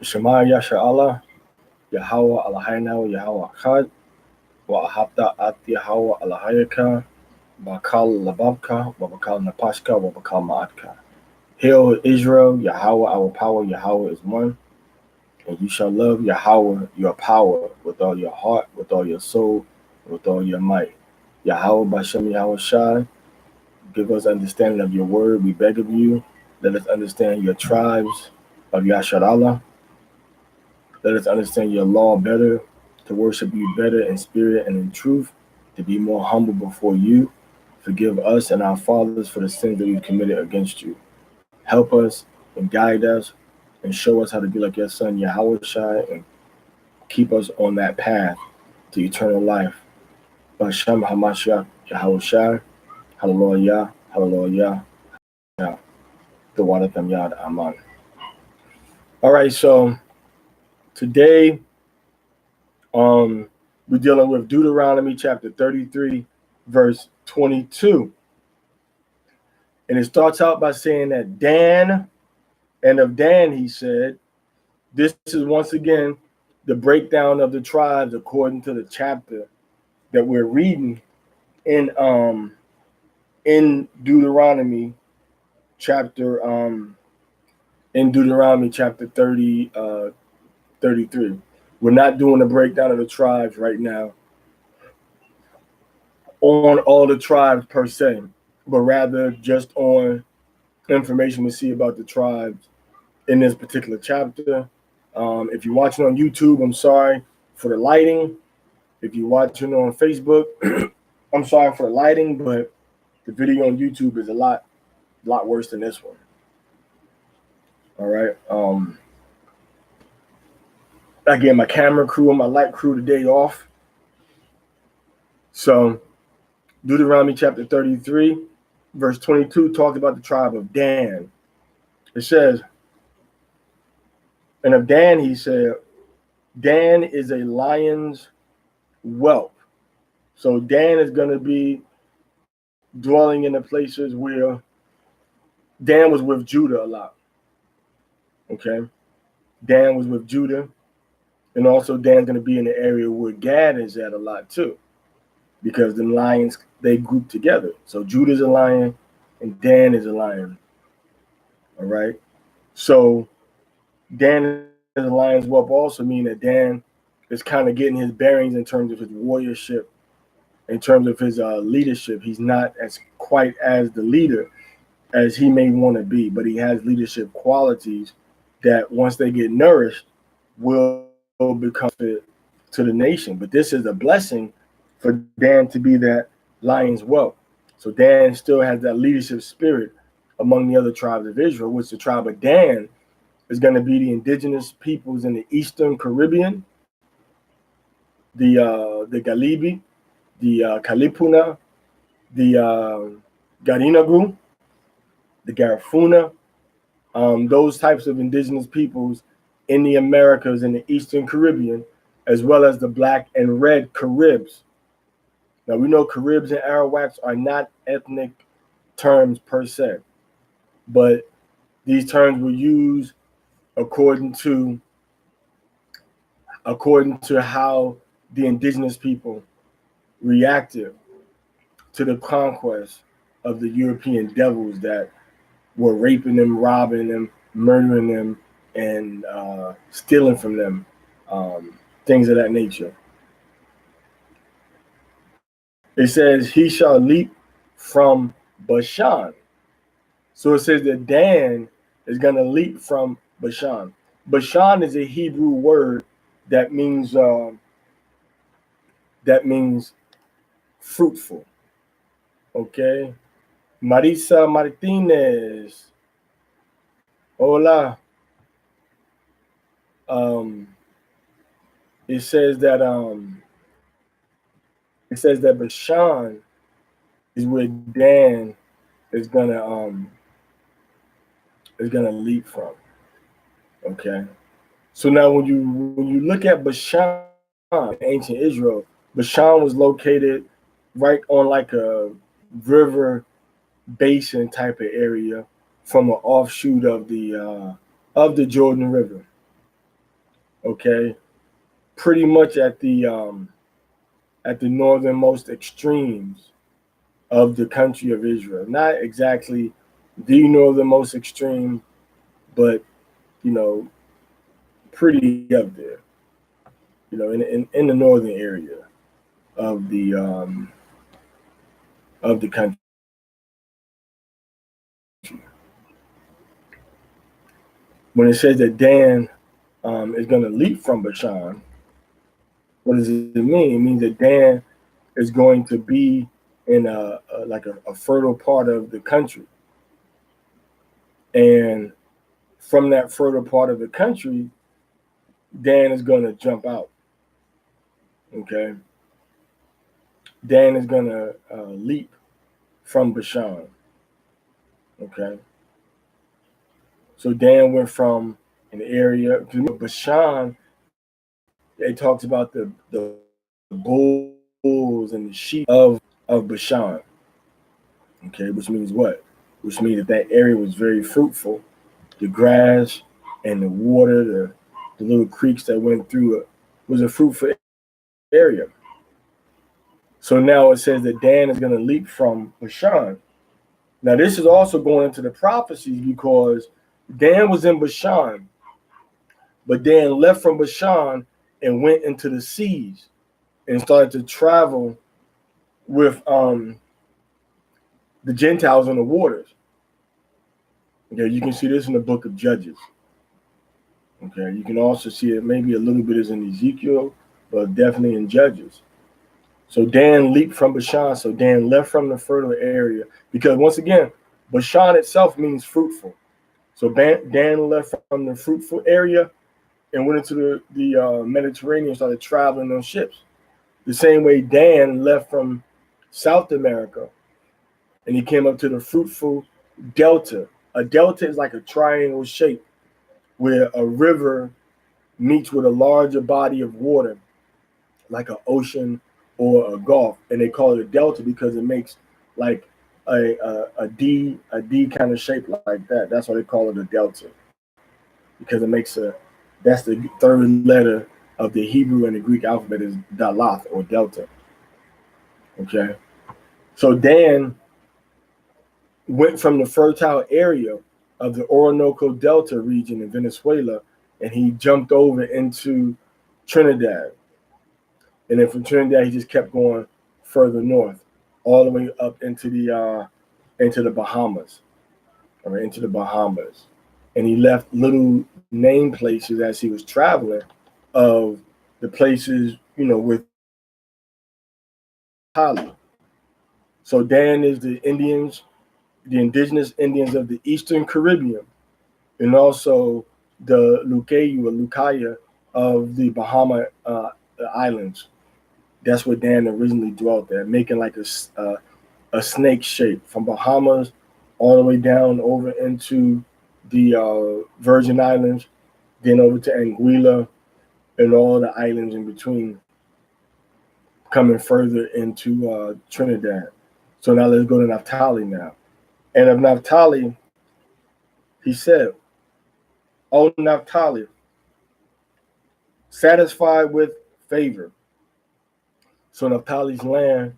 Shema Yasha'Allah, Yahweh Eloheinu Yahweh Echad, Wa'ahabda at Yahweh Elohayaka, Bakal Lababka, Wabakal Napashka, Wabakal Ma'atka. Hail Israel, Yahweh our power, Yahweh is one, and you shall love Yahweh your power with all your heart, with all your soul, with all your might. Yahweh Bashem Yahweh Shai, give us understanding of your word, we beg of you. Let us understand your tribes of Yasharallah. Let us understand your law better, to worship you better in spirit and in truth, to be more humble before you. Forgive us and our fathers for the sins that we've committed against you. Help us and guide us and show us how to be like your son Yahweh Shai and keep us on that path to eternal life. Bashem Hamashiach Yahweh Shai, Hallelujah, Hallelujah, Hallelujah. The Wadatam Yad Aman. All right, so today we're dealing with Deuteronomy chapter 33, verse 22. And it starts out by saying that Dan, and of Dan, he said, this is once again the breakdown of the tribes according to the chapter that we're reading in Deuteronomy chapter in Deuteronomy chapter 33. We're not doing a breakdown of the tribes right now on all the tribes per se, but rather just on information we see about the tribes in this particular chapter. If you're watching on YouTube, I'm sorry for the lighting. If you're watching on Facebook, I'm sorry for the lighting, but the video on YouTube is a lot worse than this one. All right. I gave my camera crew and my light crew the day off. So Deuteronomy chapter 33, verse 22 talks about the tribe of Dan. It says, and of Dan, he said, Dan is a lion's whelp. So Dan is going to be dwelling in the places where Dan was with Judah a lot. Okay. Dan was with Judah. And also Dan's going to be in the area where Gad is at a lot too. Because the lions, they group together. So Judah's a lion and Dan is a lion. All right. So Dan is a lion's whelp also mean that Dan is kind of getting his bearings in terms of his warriorship, in terms of his leadership. He's not as quite as the leader as he may want to be, but he has leadership qualities that once they get nourished will become fit to the nation. But this is a blessing for Dan to be that lion's whelp. So Dan still has that leadership spirit among the other tribes of Israel, which the tribe of Dan is going to be the indigenous peoples in the Eastern Caribbean, the Galibi, the Kalipuna, the Garinagu, the Garifuna, those types of indigenous peoples in the Americas and the Eastern Caribbean, as well as the Black and Red Caribs. Now, we know Caribs and Arawaks are not ethnic terms per se, but these terms were used according to how the indigenous people reacted to the conquest of the European devils that were raping them, robbing them, murdering them, and stealing from them, things of that nature. It says, he shall leap from Bashan. So it says that Dan is going to leap from Bashan. Bashan is a Hebrew word that means fruitful. Okay. Marisa Martinez. Hola. It says that Bashan is where Dan is gonna leap from. Okay. So now when you look at Bashan in ancient Israel, Bashan was located right on like a river basin type of area from an offshoot of the Jordan River. okay, pretty much at the northernmost extremes of the country of Israel. Not exactly the northernmost extreme, but pretty up there. In the northern area of the country. When it says that Dan is going to leap from Bashan, what does it mean? It means that Dan is going to be in a fertile part of the country, and from that fertile part of the country, Dan is going to jump out. Okay, Dan is going to leap from Bashan. Okay, so Dan went from an area. Bashan, it talks about the bulls and the sheep of Bashan. Okay, which means what? Which means that area was very fruitful. The grass and the water, the little creeks that went through it, was a fruitful area. So now it says that Dan is going to leap from Bashan. Now this is also going into the prophecies because Dan was in Bashan, but Dan left from Bashan and went into the seas and started to travel with the Gentiles on the waters. Okay, you can see this in the book of Judges. Okay, you can also see it maybe a little bit is in Ezekiel, but definitely in Judges. So Dan leaped from Bashan. So Dan left from the fertile area because once again, Bashan itself means fruitful. So Dan left from the fruitful area and went into the Mediterranean and started traveling on ships. The same way Dan left from South America and he came up to the fruitful delta. A delta is like a triangle shape where a river meets with a larger body of water, like an ocean or a gulf, and they call it a delta because it makes like a D kind of shape like that. That's why they call it a delta, because it makes that's the third letter of the Hebrew and the Greek alphabet is Dalath or delta. Okay, so Dan went from the fertile area of the Orinoco Delta region in Venezuela, and he jumped over into Trinidad. And then from Trinidad, he just kept going further north, all the way up into the Bahamas, or into the Bahamas. And he left little name places as he was traveling of the places, with Naphtali. So Dan is the indigenous Indians of the Eastern Caribbean, and also the Lucaya of the Bahama Islands. That's where Dan originally dwelt there, making like a snake shape from Bahamas all the way down over into the Virgin Islands, then over to Anguilla and all the islands in between, coming further into Trinidad. So now let's go to Naphtali now. And of Naphtali, he said, "O Naphtali, satisfied with favor." So Naphtali's land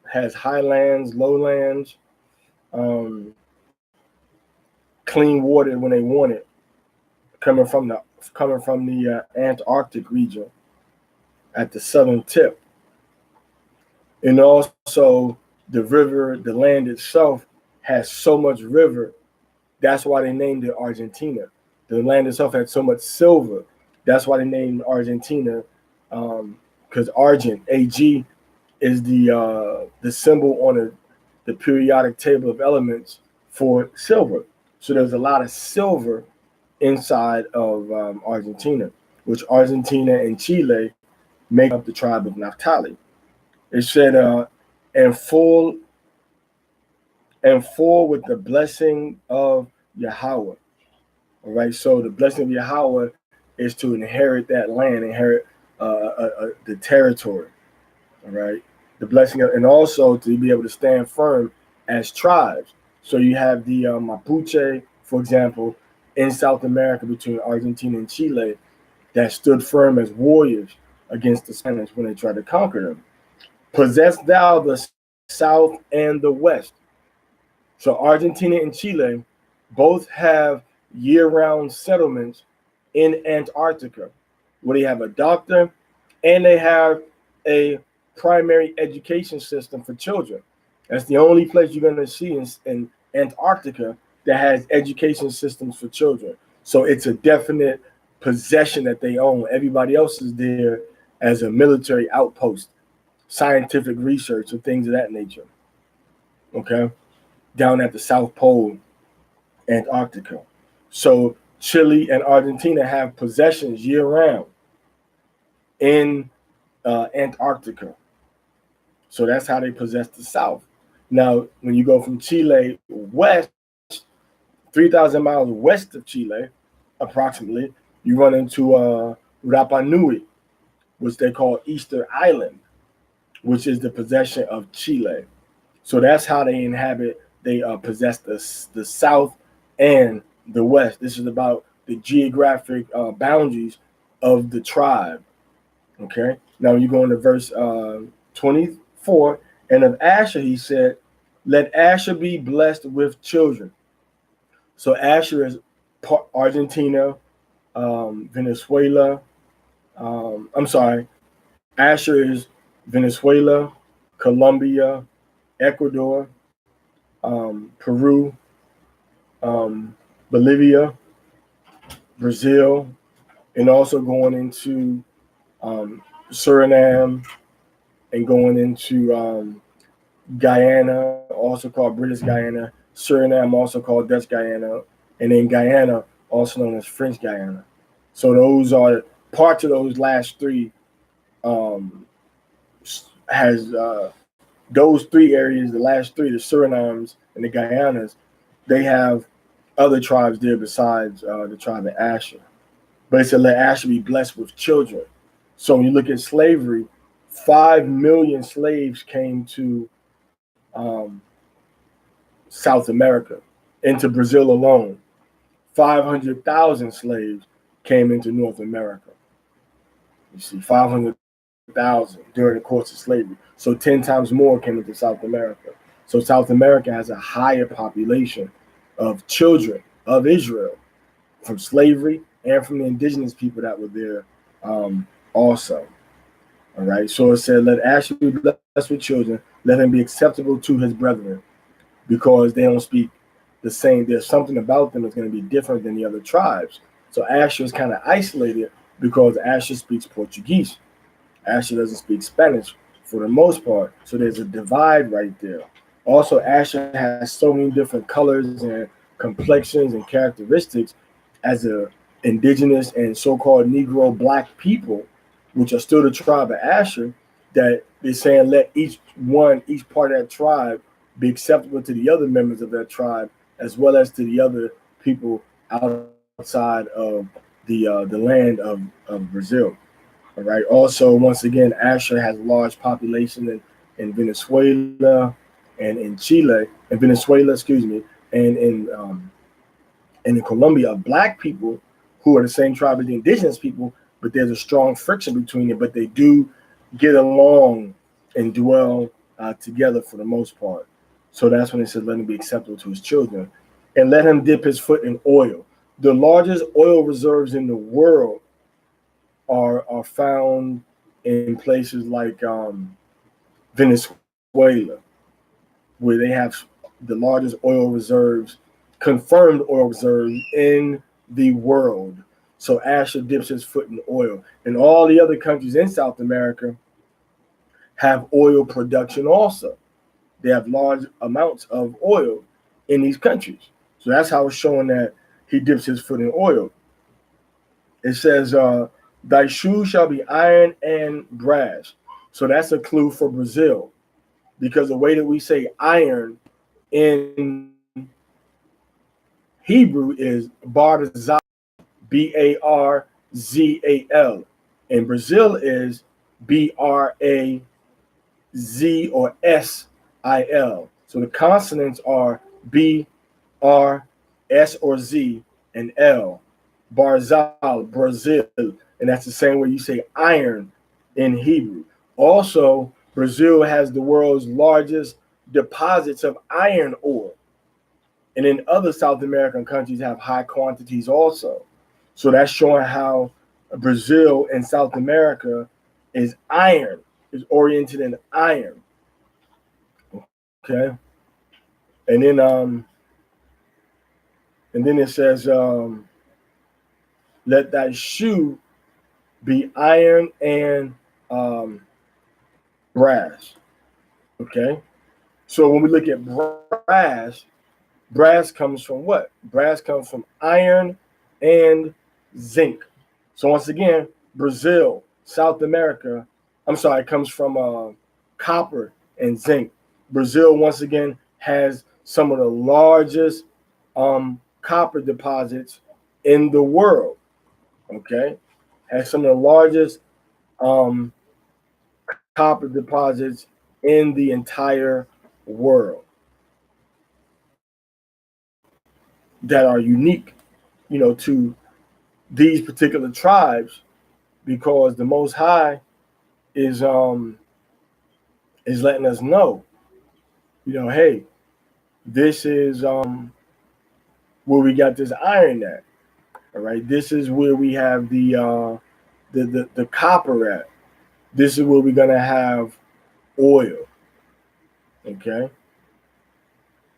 has highlands, lowlands, clean water when they want it, coming from the Antarctic region at the southern tip, and also the river, the land itself has so much river. That's why they named it Argentina. The land itself had so much silver. That's why they named Argentina, because Argent, Ag, is the symbol on the periodic table of elements for silver. So there's a lot of silver inside of Argentina, which Argentina and Chile make up the tribe of Naphtali. It said, and full with the blessing of Yahweh. All right. So the blessing of Yahweh is to inherit that land, inherit the territory. All right. The blessing and also to be able to stand firm as tribes. So you have the Mapuche, for example, in South America between Argentina and Chile. that stood firm as warriors against the Spanish when they tried to conquer them. Possess thou the south and the west. So Argentina and Chile both have year-round settlements in Antarctica, where they have a doctor and they have a primary education system for children. That's the only place you're going to see in Antarctica that has education systems for children. So it's a definite possession that they own. Everybody else is there as a military outpost, scientific research, and things of that nature. Okay? Down at the South Pole, Antarctica. So Chile and Argentina have possessions year-round in Antarctica. So that's how they possess the South. Now, when you go from Chile west, 3,000 miles west of Chile, approximately, you run into Rapa Nui, which they call Easter Island, which is the possession of Chile. So that's how they inhabit, they possess the South and the West. This is about the geographic boundaries of the tribe. Okay. Now you go into verse 24, and of Asher he said, "Let Asher be blessed with children." So Asher is Argentina, Venezuela. Asher is Venezuela, Colombia, Ecuador, Peru, Bolivia, Brazil, and also going into Suriname and going into Guyana, also called British Guyana, Suriname, also called Dutch Guyana, and then Guyana, also known as French Guyana. So those are parts of those last three. Has those three areas, the last three, the Surinames and the Guyanas, they have other tribes there besides the tribe of Asher. But it said, "Let Asher be blessed with children." So when you look at slavery, 5 million slaves came to South America, into Brazil alone. 500,000 slaves came into North America. You see, 500,000 during the course of slavery. So 10 times more came into South America. So South America has a higher population of children of Israel from slavery and from the indigenous people that were there also. All right. So it said, "Let Asher be blessed with children. Let him be acceptable to his brethren," because they don't speak the same. There's something about them that's going to be different than the other tribes. So Asher is kind of isolated because Asher speaks Portuguese. Asher doesn't speak Spanish for the most part. So there's a divide right there. Also, Asher has so many different colors and complexions and characteristics as a indigenous and so-called Negro black people, which are still the tribe of Asher, that they're saying let each part of that tribe be acceptable to the other members of that tribe, as well as to the other people outside of the land of Brazil. All right. Also, once again, Asher has a large population in Venezuela and in Chile, in Venezuela, excuse me, and in Colombia, of black people who are the same tribe as the indigenous people, but there's a strong friction between them, but they do get along and dwell together for the most part. So that's when it says, "Let him be acceptable to his children, and let him dip his foot in oil." The largest oil reserves in the world are found in places like Venezuela, where they have the largest oil reserves, confirmed oil reserves in the world. So Asher dips his foot in oil. And all the other countries in South America have oil production also. They have large amounts of oil in these countries. So that's how it's showing that he dips his foot in oil. It says, "Thy shoes shall be iron and brass." So that's a clue for Brazil, because the way that we say iron in Hebrew is Barzal, Barzal. In Brazil is Braz or Sil. So the consonants are B, R, S or Z, and L. Barzal, Brazil. and that's the same way you say iron in Hebrew. Also, Brazil has the world's largest deposits of iron ore, and in other South American countries have high quantities also. So that's showing how Brazil and South America is iron, is oriented in iron. Okay, and then it says, let thy shoe be iron and brass. Okay, so when we look at brass, brass comes from what? Brass comes from iron and zinc. So once again, Brazil, South America, it comes from copper and zinc. Brazil, once again, has some of the largest copper deposits in the world. Okay, has some of the largest copper deposits in the entire world that are unique, to these particular tribes, because the Most High is letting us know, hey, this is where we got this iron at. All right, this is where we have the copper at. This is where we're gonna have oil. Okay,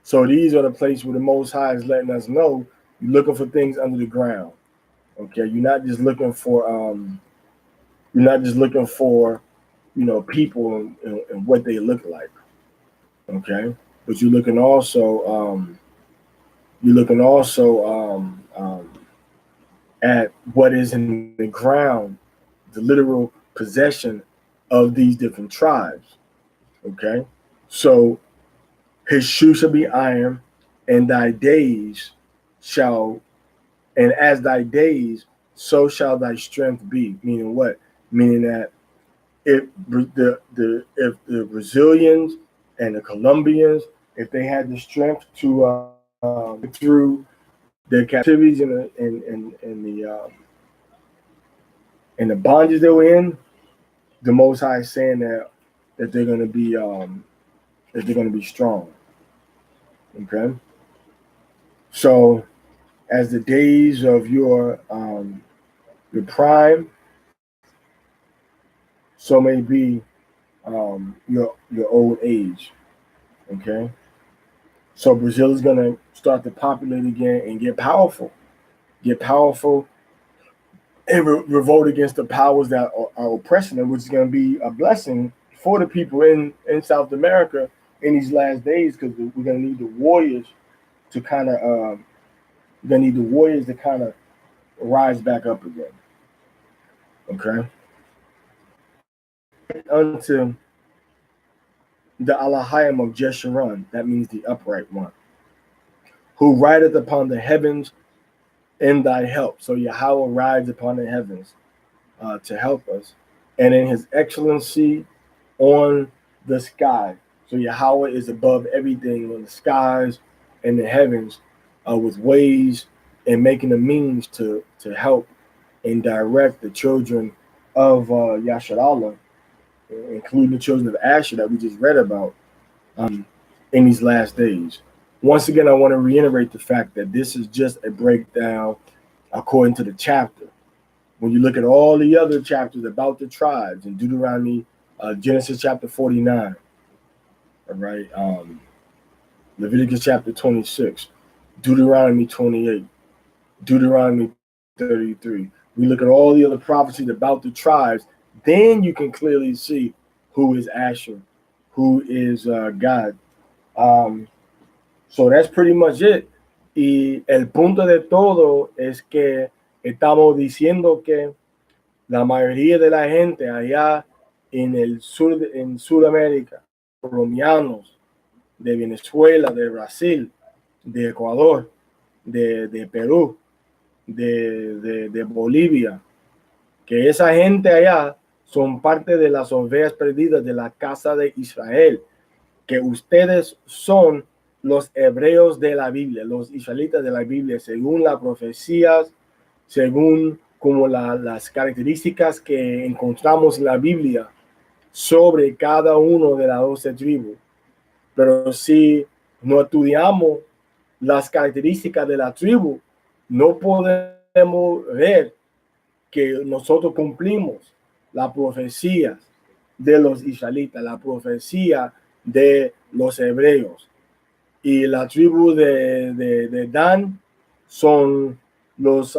so these are the places where the Most High is letting us know you're looking for things under the ground. Okay, you're not just looking for people and what they look like. Okay, but you're looking also at what is in the ground, the literal possession of these different tribes. Okay, so his shoe shall be iron, and thy days shall, and as thy days, so shall thy strength be. Meaning what? Meaning that if the Brazilians and the Colombians, if they had the strength to through their captivities and the bondages they were in, the Most High is saying that they're going to be strong. Okay, so as the days of your prime, so may be your old age. Okay, so Brazil is going to start to populate again and get powerful, and revolt against the powers that are oppressing them, which is going to be a blessing for the people in South America in these last days, because we're going to need the warriors to kind of rise back up again. Okay. Unto the Alahayim of Jeshurun, that means the upright one, who rideth upon the heavens in thy help. So Yahweh rides upon the heavens to help us, and in his excellency on the sky. So Yahweh is above everything in the skies and the heavens, with ways and making the means to help and direct the children of Yasharallah, including the children of Asher that we just read about in these last days. Once again, I want to reiterate the fact that this is just a breakdown according to the chapter. When you look at all the other chapters about the tribes in Deuteronomy, Genesis chapter 49, all right, Leviticus chapter 26, Deuteronomy 28, Deuteronomy 33. We look at all the other prophecies about the tribes, then you can clearly see who is Asher, who is God. So that's pretty much it. Y el punto de todo es que estamos diciendo que la mayoría de la gente allá en el sur, en Sudamérica, colombianos, de Venezuela, de Brasil, de Ecuador, de Perú, de Bolivia, que esa gente allá son parte de las ovejas perdidas de la casa de Israel, que ustedes son los hebreos de la Biblia, los israelitas de la Biblia, según las profecías, según como las características que encontramos en la Biblia sobre cada uno de las 12 tribus. Pero si no estudiamos las características de la tribu, no podemos ver que nosotros cumplimos la profecía de los israelitas, la profecía de los hebreos. Y la tribu de Dan son los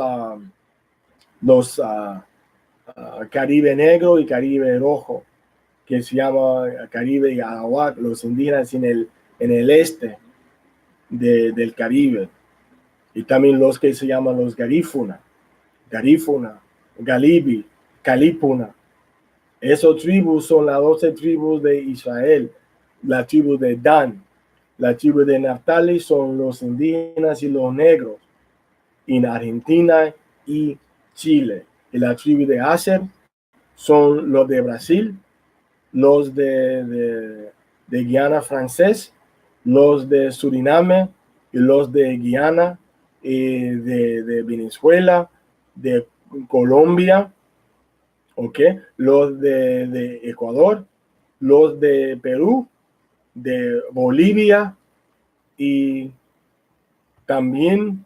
Caribe Negro y Caribe Rojo, que se llama Caribe y Arawak, los indígenas en el este del Caribe. Y también los que se llaman los Garífuna, Galibi, Calípuna. Esas tribus son las 12 tribus de Israel. La tribu de Dan, la tribu de Napthali son los indígenas y los negros en Argentina y Chile. Y la tribu de Asher son los de Brasil, los de Guiana francés, los de Suriname y los de Guiana, de Venezuela, de Colombia, ¿okay? Los de Ecuador, los de Perú, de Bolivia y también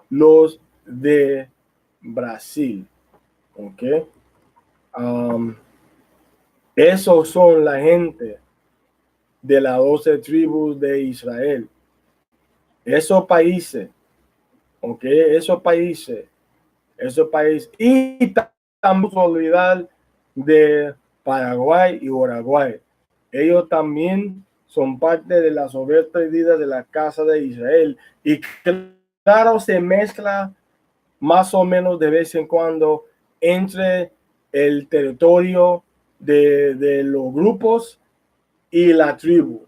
los de Brasil, ¿okay? Esos son la gente de las 12 tribus de Israel. Esos países, ¿okay? Esos países, y también olvidar de Paraguay y Uruguay. Ellos también son parte de las ovejas perdidas de la casa de Israel. Y claro, se mezcla más o menos de vez en cuando entre el territorio de los grupos y la tribu.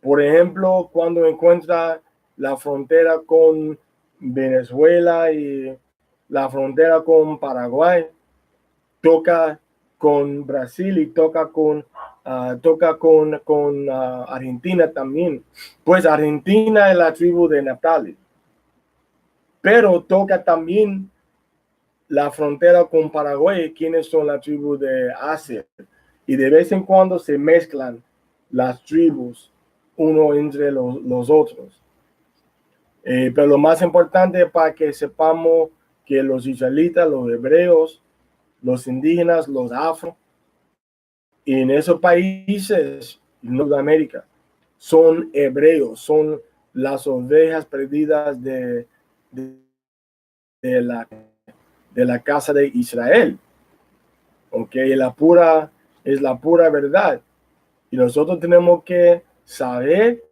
Por ejemplo, cuando encuentra la frontera con Venezuela y la frontera con Paraguay, toca con Brasil y toca con Argentina también. Pues Argentina es la tribu de Napthali, pero toca también la frontera con Paraguay, quienes son la tribu de Asia. Y de vez en cuando se mezclan las tribus uno entre los otros. Pero lo más importante para que sepamos que los israelitas, los hebreos, los indígenas, los afro, en esos países en Sudamérica, son hebreos, son las ovejas perdidas de la casa de Israel. Okay, es la pura verdad. Y nosotros tenemos que saber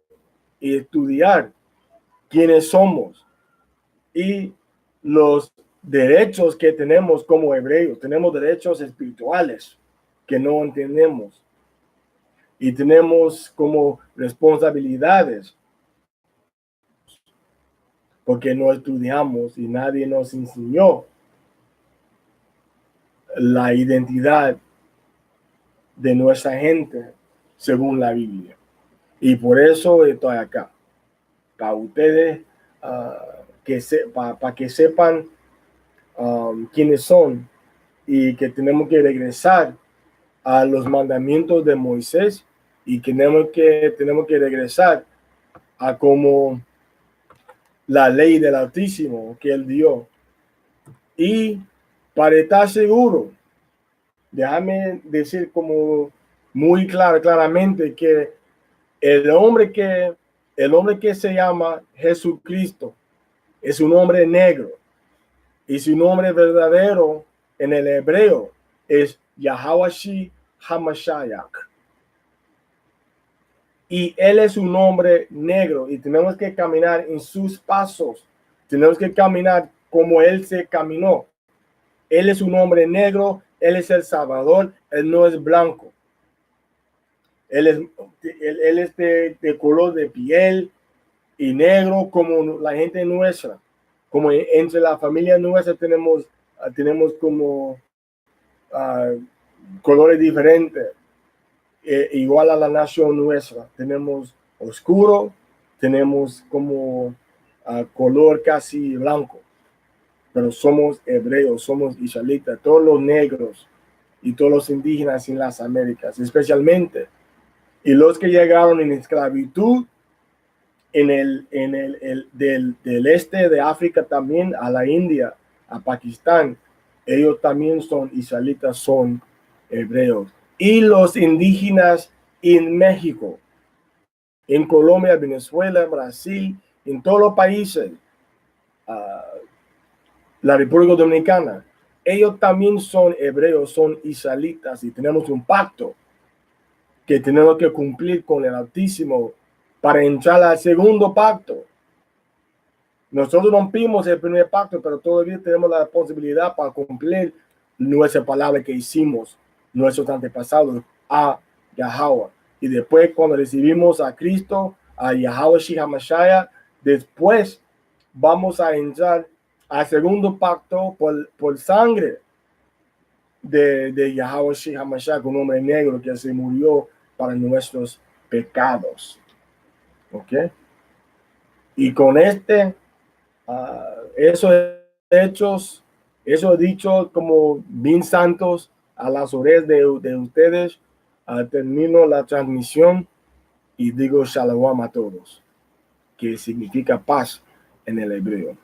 y estudiar quiénes somos y los derechos que tenemos como hebreos. Tenemos derechos espirituales que no entendemos. Y tenemos como responsabilidades porque no estudiamos y nadie nos enseñó la identidad de nuestra gente según la Biblia. Y por eso estoy acá, para ustedes, para que sepan quiénes son y que tenemos que regresar a los mandamientos de Moisés y que tenemos que regresar a como la ley del Altísimo que él dio. Y para estar seguro, déjame decir como muy claramente que el hombre que se llama Jesucristo es un hombre negro y su nombre verdadero en el hebreo es Yahweh HaMashiach. Y él es un hombre negro y tenemos que caminar en sus pasos. Tenemos que caminar como él se caminó. Él es un hombre negro, él es el Salvador, él no es blanco. Él es de color de piel y negro como la gente nuestra. Como entre la familia nuestra tenemos como colores diferentes. Igual a la nación nuestra. Tenemos oscuro, tenemos como color casi blanco. pero somos hebreos, somos israelitas, todos los negros y todos los indígenas en las Américas, especialmente, y los que llegaron en esclavitud del este de África también a la India, a Pakistán, ellos también son israelitas, son hebreos. Y los indígenas en México, en Colombia, Venezuela, Brasil, en todos los países, la República Dominicana, ellos también son hebreos, son israelitas y tenemos un pacto que tenemos que cumplir con el Altísimo para entrar al segundo pacto. Nosotros rompimos el primer pacto, pero todavía tenemos la posibilidad para cumplir nuestra palabra que hicimos, nuestros antepasados, a Yahweh. Y después, cuando recibimos a Cristo, a Yahweh Shih después vamos a entrar al segundo pacto por sangre de Yahweh Shih un hombre negro que se murió para nuestros pecados. ¿Ok? Y con esos hechos, esos dichos como bien santos a las orejas de ustedes, termino la transmisión y digo shalom a todos, que significa paz en el hebreo.